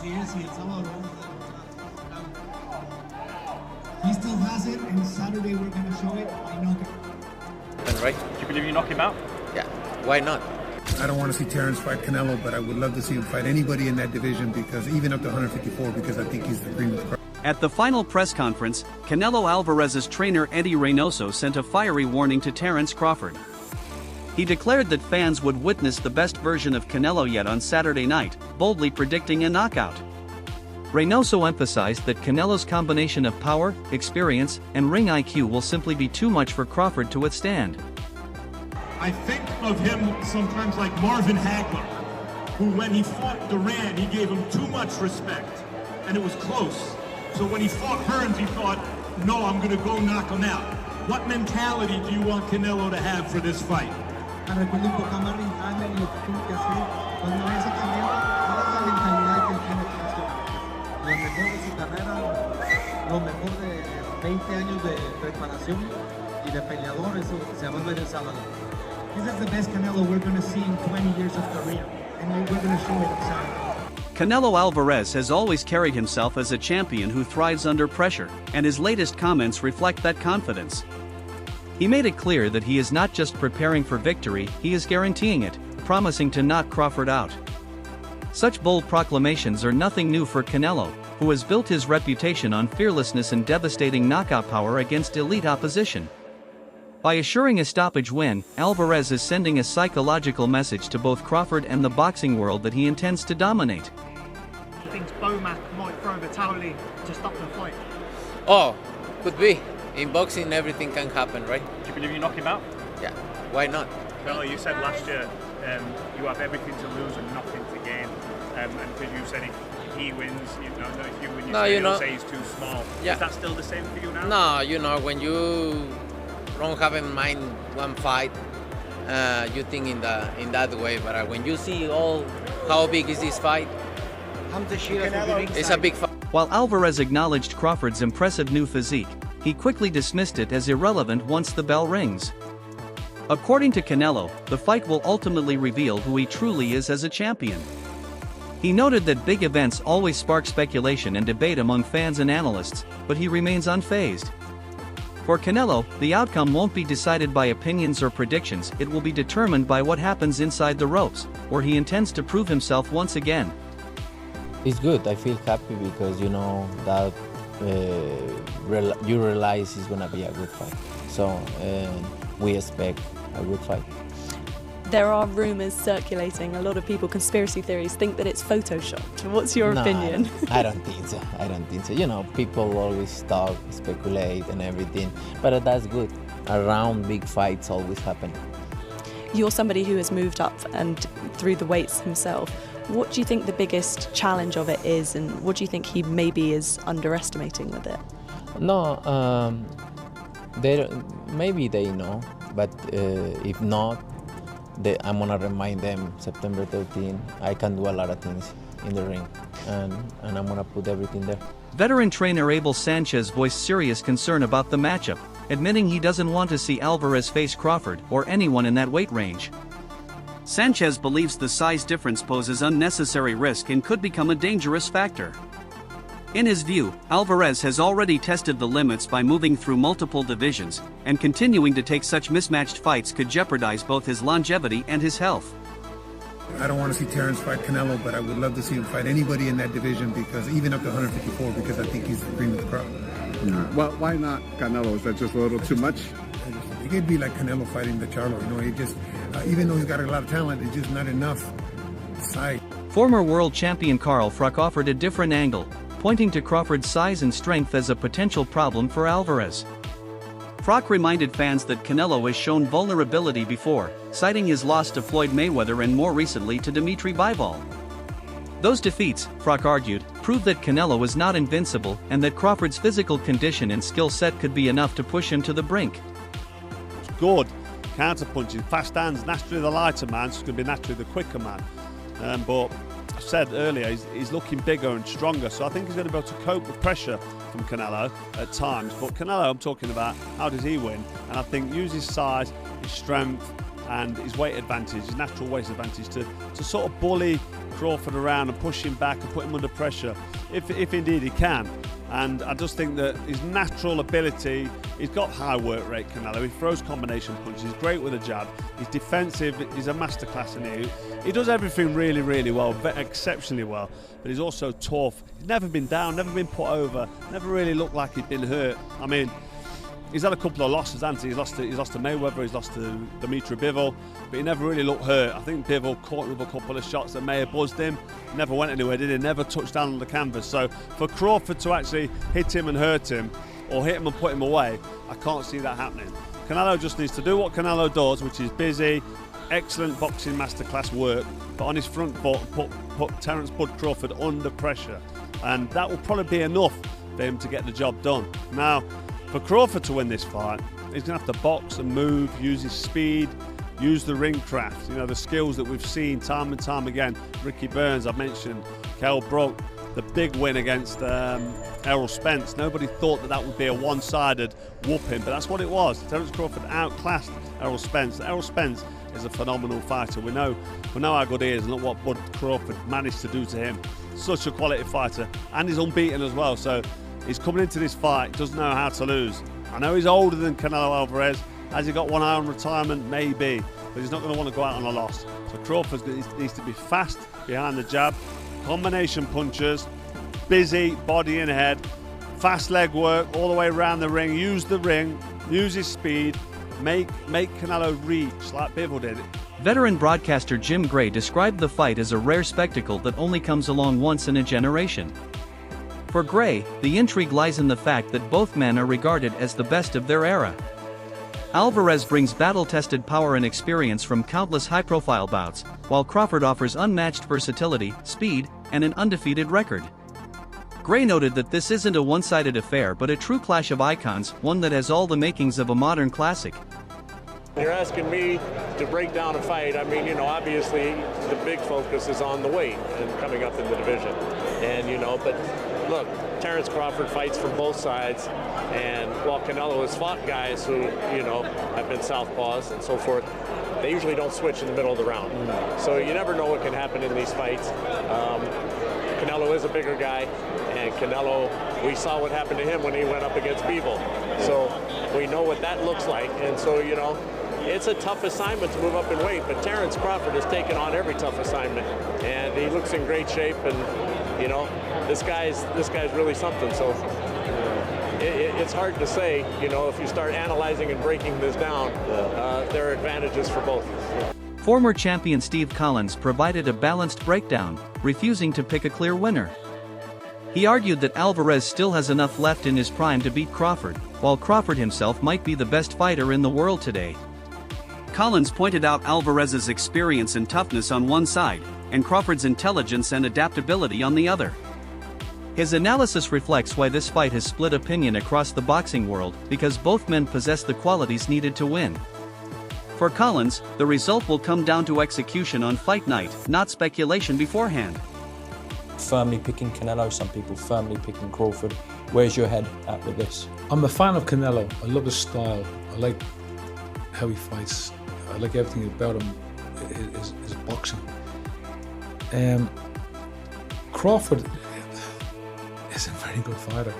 Así es, y el sábado vamos a He still has it, and Saturday we're going to show it by knockout. Right? Do you believe you knock him out? Yeah, why not? I don't want to see Terrence fight Canelo, but I would love to see him fight anybody in that division, because even up to 154, because I think he's the cream of the crop. At the final press conference, Canelo Alvarez's trainer Eddie Reynoso sent a fiery warning to Terrence Crawford. He declared that fans would witness the best version of Canelo yet on Saturday night, boldly predicting a knockout. Reynoso emphasized that Canelo's combination of power, experience, and ring IQ will simply be too much for Crawford to withstand. I think of him sometimes like Marvin Hagler, who when he fought Duran, he gave him too much respect, and it was close. So when he fought Hearns, he thought, no, I'm going to go knock him out. What mentality do you want Canelo to have for this fight? Recuerdo un poco más Rinaldi y lo que tuvo que hacer. Cuando ves a Canelo, toda la mentalidad que él tiene que hacer. Lo mejor de su carrera, lo mejor de 20 años de preparación y de peleador, eso se va a ver el sábado. This is the best Canelo we're going to see in 20 years of career, and we're going to show it on Saturday. Canelo Alvarez has always carried himself as a champion who thrives under pressure, and his latest comments reflect that confidence. He made it clear that he is not just preparing for victory, he is guaranteeing it, promising to knock Crawford out. Such bold proclamations are nothing new for Canelo, who has built his reputation on fearlessness and devastating knockout power against elite opposition. By assuring a stoppage win, Alvarez is sending a psychological message to both Crawford and the boxing world that he intends to dominate. He thinks Bomac might throw the towel in to stop the fight. Oh, could be. In boxing, everything can happen, right? Do you believe you knock him out? Yeah, why not? Canelo, you said last year you have everything to lose and nothing to gain. And because you said if he wins, if you win, you'll say he's too small. Yeah. Is that still the same for you now? No, when you don't have in mind one fight, you think in that way. But when you see how big is this fight, it's a big fight. While Alvarez acknowledged Crawford's impressive new physique, he quickly dismissed it as irrelevant once the bell rings. According to Canelo, the fight will ultimately reveal who he truly is as a champion. He noted that big events always spark speculation and debate among fans and analysts, but he remains unfazed. For Canelo, the outcome won't be decided by opinions or predictions, it will be determined by what happens inside the ropes, where he intends to prove himself once again. It's good, I feel happy because you know that you realize it's gonna be a good fight. So we expect a good fight. There are rumours circulating, a lot of people, conspiracy theories, think that it's photoshopped. What's your opinion? I don't think so. You know, people always talk, speculate and everything, but that's good. Around big fights always happen. You're somebody who has moved up and through the weights himself. What do you think the biggest challenge of it is, and what do you think he maybe is underestimating with it? No, maybe they know, but if not, I'm gonna remind them September 13. I can do a lot of things in the ring, and I'm gonna put everything there. Veteran trainer Abel Sanchez voiced serious concern about the matchup, admitting he doesn't want to see Alvarez face Crawford or anyone in that weight range. Sanchez believes the size difference poses unnecessary risk and could become a dangerous factor. In his view, Alvarez has already tested the limits by moving through multiple divisions, and continuing to take such mismatched fights could jeopardize both his longevity and his health. I don't want to see Terrence fight Canelo, but I would love to see him fight anybody in that division, because even up to 154, because I think he's the cream of the crop. Well, why not Canelo? Is that just a little too much? It could be like Canelo fighting the Charlo. You know, he just, even though he's got a lot of talent, it's just not enough size. Former world champion Crawford offered a different angle, pointing to Crawford's size and strength as a potential problem for Alvarez. Froch reminded fans that Canelo has shown vulnerability before, citing his loss to Floyd Mayweather and more recently to Dimitri Bivol. Those defeats, Froch argued, proved that Canelo is not invincible and that Crawford's physical condition and skill set could be enough to push him to the brink. Good counter-punching, fast hands, naturally the lighter man, so it's going to be naturally the quicker man. But I said earlier, he's looking bigger and stronger, so I think he's going to be able to cope with pressure from Canelo at times. But Canelo, I'm talking about, how does he win? And I think use his size, his strength and his weight advantage, his natural weight advantage to sort of bully Crawford around and push him back and put him under pressure, if indeed he can. And I just think that his natural ability, he's got high work rate, Canelo. He throws combination punches, he's great with a jab, he's defensive, he's a masterclass in here. He does everything really, really well, exceptionally well, but he's also tough. He's never been down, never been put over, never really looked like he'd been hurt. I mean, he's had a couple of losses, hasn't he? He's lost to Mayweather, he's lost to Dimitri Bivol, but he never really looked hurt. I think Bivol caught him with a couple of shots that may have buzzed him. Never went anywhere, did he? Never touched down on the canvas. So for Crawford to actually hit him and hurt him, or hit him and put him away, I can't see that happening. Canelo just needs to do what Canelo does, which is busy, excellent boxing masterclass work, but on his front foot, put Terence Bud Crawford under pressure. And that will probably be enough for him to get the job done. Now, for Crawford to win this fight, he's going to have to box and move, use his speed, use the ring craft, you know, the skills that we've seen time and time again. Ricky Burns, I've mentioned, Kell Brook, the big win against Errol Spence. Nobody thought that would be a one-sided whooping, but that's what it was. Terence Crawford outclassed Errol Spence. Errol Spence is a phenomenal fighter. We know how good he is, and look what Bud Crawford managed to do to him. Such a quality fighter, and he's unbeaten as well, so he's coming into this fight, doesn't know how to lose. I know he's older than Canelo Alvarez. Has he got one eye on retirement? Maybe, but he's not going to want to go out on a loss. So Crawford needs to be fast behind the jab, combination punches, busy body and head, fast leg work all the way around the ring, use his speed, make Canelo reach like Bivol did. Veteran broadcaster Jim Gray described the fight as a rare spectacle that only comes along once in a generation. For Gray, the intrigue lies in the fact that both men are regarded as the best of their era. Alvarez brings battle-tested power and experience from countless high-profile bouts, while Crawford offers unmatched versatility, speed, and an undefeated record. Gray noted that this isn't a one-sided affair but a true clash of icons, one that has all the makings of a modern classic. You're asking me to break down a fight. I mean, you know, obviously the big focus is on the weight and coming up in the division. And, you know, but look, Terence Crawford fights from both sides. And while Canelo has fought guys who, you know, have been southpaws and so forth, they usually don't switch in the middle of the round. So you never know what can happen in these fights. Canelo is a bigger guy, and Canelo, we saw what happened to him when he went up against Bivol. So we know what that looks like. And so, you know, it's a tough assignment to move up in weight, but Terence Crawford has taken on every tough assignment, and he looks in great shape. And you know, this guy's really something. So it's hard to say. You know, if you start analyzing and breaking this down, there are advantages for both. Former champion Steve Collins provided a balanced breakdown, refusing to pick a clear winner. He argued that Alvarez still has enough left in his prime to beat Crawford, while Crawford himself might be the best fighter in the world today. Collins pointed out Alvarez's experience and toughness on one side, and Crawford's intelligence and adaptability on the other. His analysis reflects why this fight has split opinion across the boxing world, because both men possess the qualities needed to win. For Collins, the result will come down to execution on fight night, not speculation beforehand. Firmly picking Canelo, some people firmly picking Crawford. Where's your head at with this? I'm a fan of Canelo. I love his style. I like how he fights. I like everything about him, his boxing. Crawford is a very good fighter.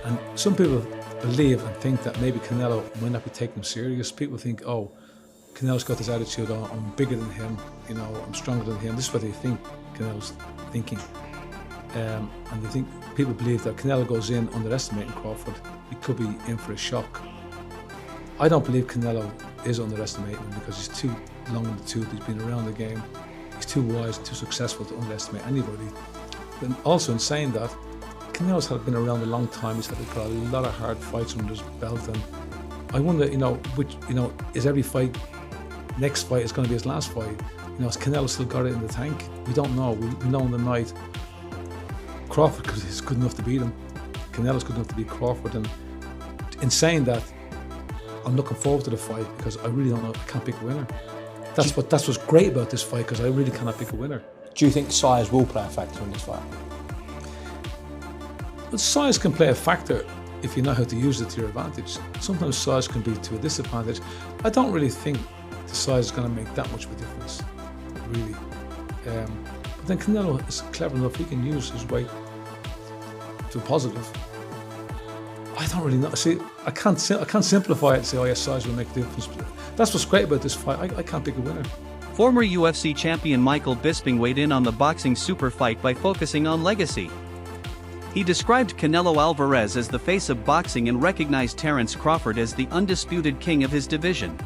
And some people believe and think that maybe Canelo might not be taking him serious. People think, oh, Canelo's got this attitude, oh, I'm bigger than him, you know, I'm stronger than him. This is what they think Canelo's thinking. And they think, people believe that Canelo goes in underestimating Crawford. He could be in for a shock. I don't believe Canelo is underestimating him because he's too long in the tooth. He's been around the game. He's too wise and too successful to underestimate anybody. But also in saying that, Canelo's been around a long time. He's got a lot of hard fights under his belt, and I wonder, is every fight, next fight is going to be his last fight? You know, has Canelo still got it in the tank? We don't know. We know in the night Crawford is good enough to beat him. Canelo's good enough to beat Crawford, and in saying that, I'm looking forward to the fight because I really don't know. I can't pick a winner. That's what's great about this fight, because I really cannot pick a winner. Do you think size will play a factor in this fight? Well, size can play a factor if you know how to use it to your advantage. Sometimes size can be to a disadvantage. I don't really think the size is going to make that much of a difference, really. Then Canelo is clever enough, he can use his weight to a positive. I don't really know. See, I can't simplify it and say, oh yeah, size will make a difference. That's what's great about this fight. I can't pick a winner. Former UFC champion Michael Bisping weighed in on the boxing super fight by focusing on legacy. He described Canelo Alvarez as the face of boxing and recognized Terence Crawford as the undisputed king of his division.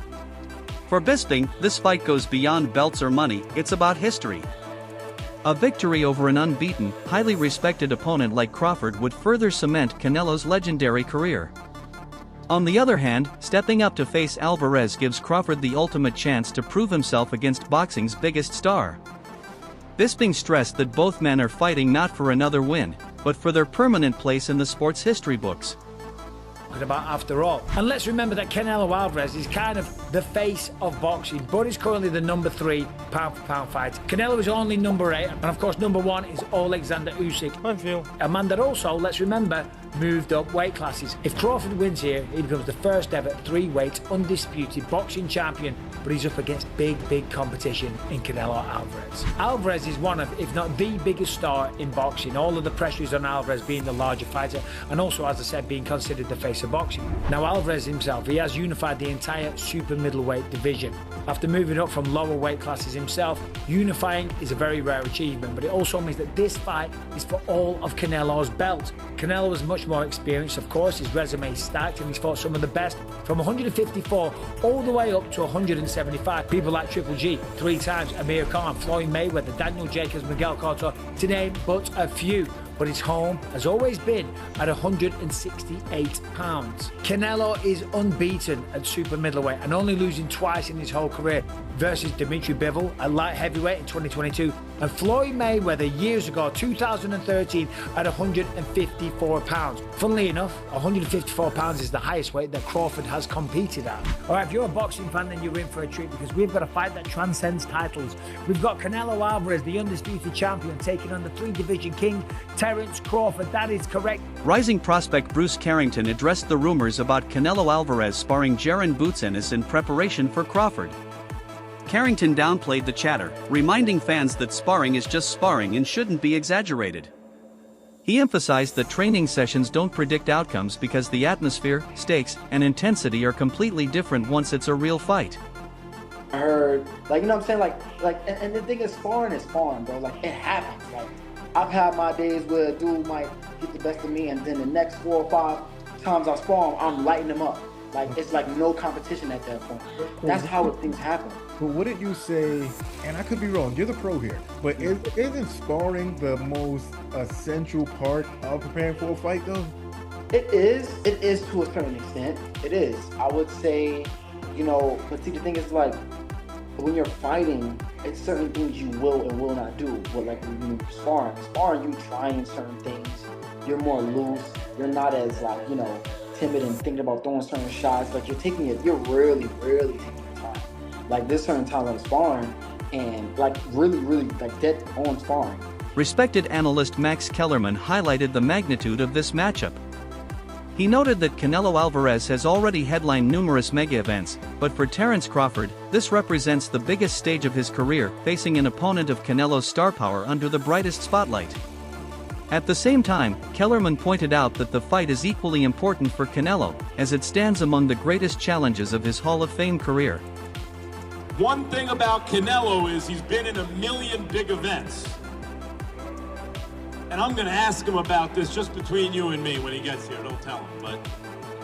For Bisping, this fight goes beyond belts or money, it's about history. A victory over an unbeaten, highly respected opponent like Crawford would further cement Canelo's legendary career. On the other hand, stepping up to face Alvarez gives Crawford the ultimate chance to prove himself against boxing's biggest star. Bisping stressed that both men are fighting not for another win, but for their permanent place in the sport's history books. About after all. And let's remember that Canelo Alvarez is kind of the face of boxing, but he's currently the number 3 pound-for-pound fighter. Canelo is only number 8, and of course number 1 is Alexander Usyk. A man that also, let's remember, moved up weight classes. If Crawford wins here, he becomes the first ever 3-weight undisputed boxing champion, but he's up against big competition in Canelo Alvarez. Alvarez is one of, if not the biggest star in boxing. All of the pressure is on Alvarez being the larger fighter, and also, as I said, being considered the face of boxing. Now Alvarez himself, he has unified the entire super middleweight division. After moving up from lower weight classes himself, unifying is a very rare achievement, but it also means that this fight is for all of Canelo's belts. Canelo is much more experienced, of course, his resume is stacked, and he's fought some of the best from 154 all the way up to 175. People like Triple G, 3 times, Amir Khan, Floyd Mayweather, Daniel Jacobs, Miguel Cotto, to name but a few. But his home has always been at 168 pounds. Canelo is unbeaten at super middleweight and only losing twice in his whole career, versus Dimitri Bivol at light heavyweight in 2022 and Floyd Mayweather years ago, 2013, at 154 pounds. Funnily enough, 154 pounds is the highest weight that Crawford has competed at. All right, if you're a boxing fan, then you're in for a treat, because we've got a fight that transcends titles. We've got Canelo Alvarez, the undisputed champion, taking on the 3-division king, Terence Crawford. That is correct. Rising prospect Bruce Carrington addressed the rumors about Canelo Alvarez sparring Jaron Boots in preparation for Crawford. Carrington downplayed the chatter, reminding fans that sparring is just sparring and shouldn't be exaggerated. He emphasized that training sessions don't predict outcomes because the atmosphere, stakes, and intensity are completely different once it's a real fight. I heard, like, you know what I'm saying, and the thing is, sparring, bro. Like, it happens. Like, I've had my days where a dude might get the best of me, and then the next 4 or 5 times I spar him, I'm lighting him up. Like, it's like no competition at that point. That's how things happen. But wouldn't you say, and I could be wrong, you're the pro here, but isn't sparring the most essential part of preparing for a fight, though? It is to a certain extent. It is. I would say, you know, but see, the thing is, like, when you're fighting, it's certain things you will and will not do. But like when you're sparring, you trying certain things. You're more loose. You're not as, like, you know, timid and thinking about throwing certain shots. Like, you're really taking your time. Like, there's certain times I'm sparring and like really like dead on sparring. Respected analyst Max Kellerman highlighted the magnitude of this matchup. He noted that Canelo Alvarez has already headlined numerous mega events, but for Terence Crawford, this represents the biggest stage of his career, facing an opponent of Canelo's star power under the brightest spotlight. At the same time, Kellerman pointed out that the fight is equally important for Canelo, as it stands among the greatest challenges of his Hall of Fame career. One thing about Canelo is he's been in a million big events. And I'm going to ask him about this just between you and me when he gets here. Don't tell him. But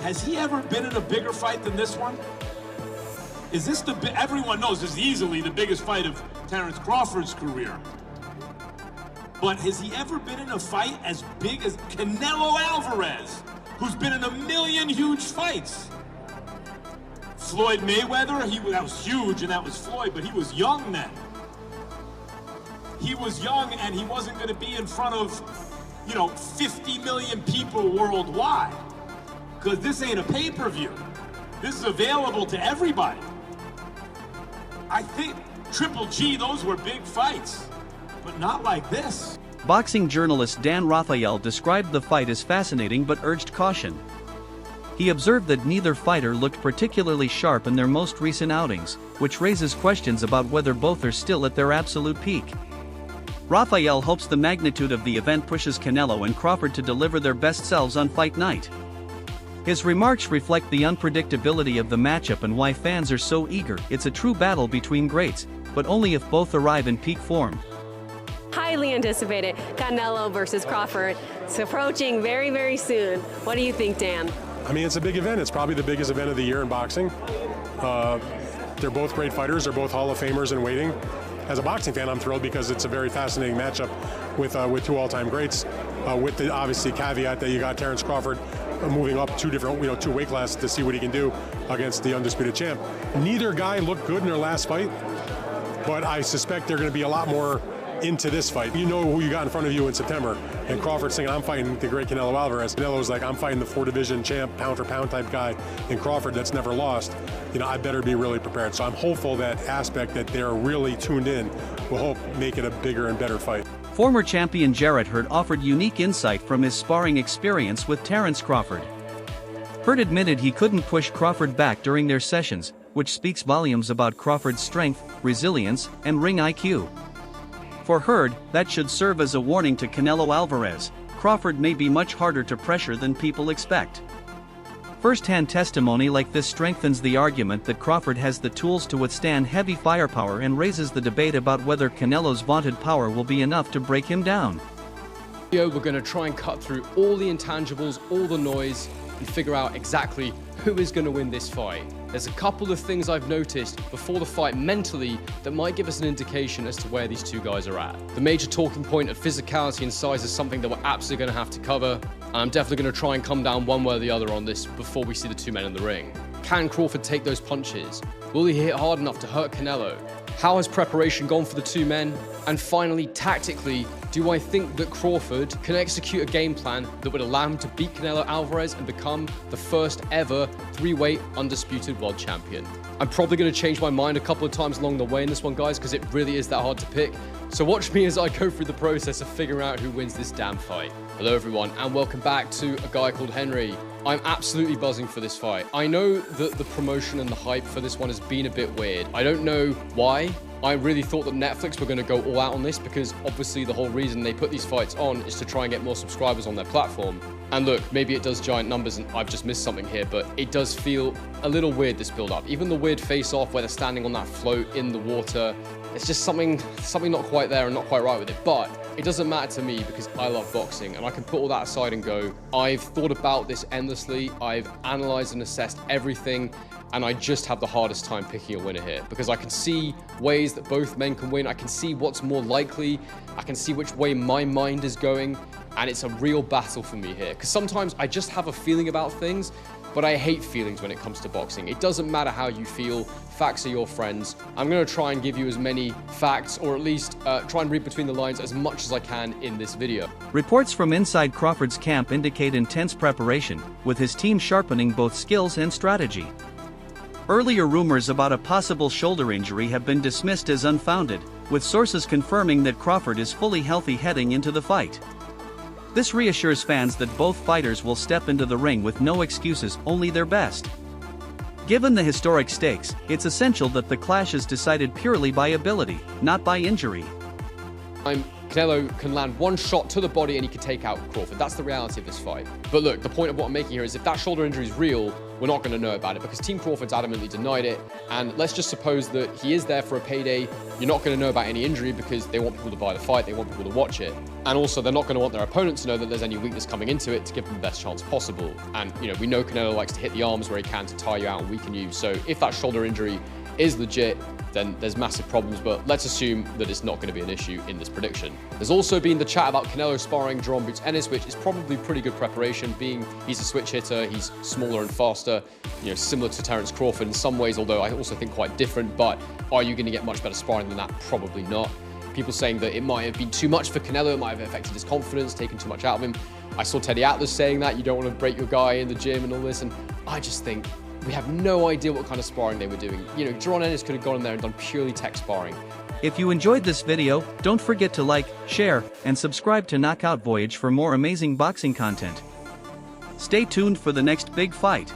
has he ever been in a bigger fight than this one? Is this everyone knows this is easily the biggest fight of Terence Crawford's career. But has he ever been in a fight as big as Canelo Alvarez, who's been in a million huge fights? Floyd Mayweather, that was huge, and that was Floyd, but he was young then. He was young, and he wasn't going to be in front of, 50 million people worldwide. Because this ain't a pay-per-view. This is available to everybody. I think Triple G, those were big fights, but not like this. Boxing journalist Dan Raphael described the fight as fascinating but urged caution. He observed that neither fighter looked particularly sharp in their most recent outings, which raises questions about whether both are still at their absolute peak. Rafael hopes the magnitude of the event pushes Canelo and Crawford to deliver their best selves on fight night. His remarks reflect the unpredictability of the matchup and why fans are so eager. It's a true battle between greats, but only if both arrive in peak form. Highly anticipated Canelo versus Crawford. It's approaching very, very soon. What do you think, Dan? I mean, it's a big event. It's probably the biggest event of the year in boxing. They're both great fighters. They're both Hall of Famers in waiting. As a boxing fan, I'm thrilled because it's a very fascinating matchup with two all-time greats. With the obviously caveat that you got Terence Crawford moving up two weight classes to see what he can do against the undisputed champ. Neither guy looked good in their last fight, but I suspect they're going to be a lot more into this fight. You know who you got in front of you in September, and Crawford saying, I'm fighting the great Canelo Alvarez. Canelo's like, I'm fighting the 4-division champ, pound-for-pound type guy, and Crawford that's never lost. You know, I better be really prepared. So I'm hopeful that aspect that they're really tuned in will help make it a bigger and better fight. Former champion Jarrett Hurd offered unique insight from his sparring experience with Terence Crawford. Hurd admitted he couldn't push Crawford back during their sessions, which speaks volumes about Crawford's strength, resilience, and ring IQ. For Hurd, that should serve as a warning to Canelo Alvarez. Crawford may be much harder to pressure than people expect. First-hand testimony like this strengthens the argument that Crawford has the tools to withstand heavy firepower and raises the debate about whether Canelo's vaunted power will be enough to break him down. We're going to try and cut through all the intangibles, all the noise, and figure out exactly who is going to win this fight. There's a couple of things I've noticed before the fight mentally that might give us an indication as to where these two guys are at. The major talking point of physicality and size is something that we're absolutely going to have to cover, and I'm definitely going to try and come down one way or the other on this before we see the two men in the ring. Can Crawford take those punches? Will he hit hard enough to hurt Canelo? How has preparation gone for the two men? And finally, tactically, do I think that Crawford can execute a game plan that would allow him to beat Canelo Alvarez and become the first ever three-weight undisputed world champion? I'm probably going to change my mind a couple of times along the way in this one, guys, because it really is that hard to pick. So watch me as I go through the process of figuring out who wins this damn fight. Hello everyone, and welcome back to A Guy Called Henry. I'm absolutely buzzing for this fight. I know that the promotion and the hype for this one has been a bit weird. I don't know why. I really thought that Netflix were going to go all out on this because obviously the whole reason they put these fights on is to try and get more subscribers on their platform. And look, maybe it does giant numbers and I've just missed something here, but it does feel a little weird, this build-up. Even the weird face-off where they're standing on that float in the water, it's just something not quite there and not quite right with it. But it doesn't matter to me because I love boxing and I can put all that aside and go, I've thought about this endlessly, I've analyzed and assessed everything, and I just have the hardest time picking a winner here because I can see ways that both men can win. I can see what's more likely. I can see which way my mind is going, and it's a real battle for me here because sometimes I just have a feeling about things, but I hate feelings when it comes to boxing. It doesn't matter how you feel. Facts are your friends. I'm going to try and give you as many facts, or at least try and read between the lines as much as I can in this video. Reports from inside Crawford's camp indicate intense preparation, with his team sharpening both skills and strategy. Earlier rumors about a possible shoulder injury have been dismissed as unfounded, with sources confirming that Crawford is fully healthy heading into the fight. This reassures fans that both fighters will step into the ring with no excuses, only their best. Given the historic stakes, it's essential that the clash is decided purely by ability, not by injury. Canelo can land one shot to the body and he can take out Crawford. That's the reality of this fight. But look, the point of what I'm making here is if that shoulder injury is real, we're not going to know about it because Team Crawford's adamantly denied it. And let's just suppose that he is there for a payday. You're not going to know about any injury because they want people to buy the fight. They want people to watch it. And also, they're not going to want their opponent to know that there's any weakness coming into it to give them the best chance possible. And, you know, we know Canelo likes to hit the arms where he can to tire you out and weaken you. So if that shoulder injury is legit, then there's massive problems, but let's assume that it's not going to be an issue in this prediction. There's also been the chat about Canelo sparring Jerome Boots Ennis, which is probably pretty good preparation, being he's a switch hitter, he's smaller and faster, you know, similar to Terence Crawford in some ways, although I also think quite different, but are you going to get much better sparring than that? Probably not. People saying that it might have been too much for Canelo, it might have affected his confidence, taken too much out of him. I saw Teddy Atlas saying that, you don't want to break your guy in the gym and all this, and I just think we have no idea what kind of sparring they were doing. You know, Jerome Ennis could have gone in there and done purely tech sparring. If you enjoyed this video, don't forget to like, share, and subscribe to Knockout Voyage for more amazing boxing content. Stay tuned for the next big fight.